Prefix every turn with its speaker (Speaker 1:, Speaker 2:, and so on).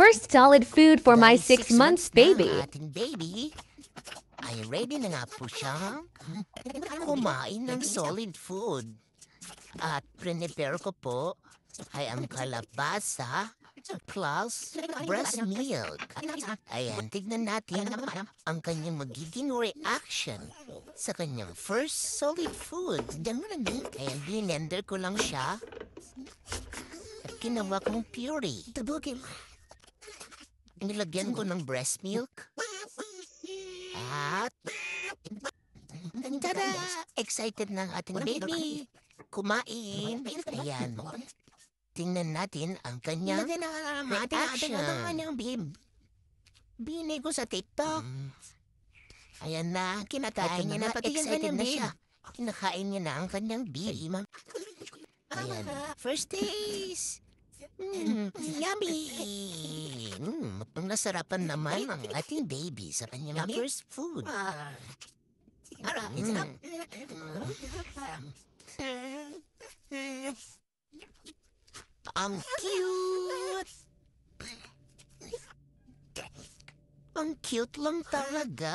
Speaker 1: first solid food for my
Speaker 2: Dahil
Speaker 1: 6 months
Speaker 2: na ang
Speaker 1: baby.
Speaker 2: ating baby, ay ready na nga po siya kumain ng solid food. At prepare ko po ay ang kalabasa plus breast milk. Ayan, tignan natin ang kanyang magiging reaction sa kanyang first solid food. Ayan, binender ko lang siya at ginawa kong puree. Nilagyan ko ng breast milk. At tada! Excited na ang ating baby. Kumain. Ayan. Tingnan natin ang kanyang reaction. Binay ko sa TikTok. Ayan na. Kinakain niya na. Excited na siya. Kinakain niya na ang kanyang baby. Ayan. First taste. Yummy! Mukhang nasarapan naman ang ating baby sa kanyang first food. Ang cute! Ang cute lang talaga.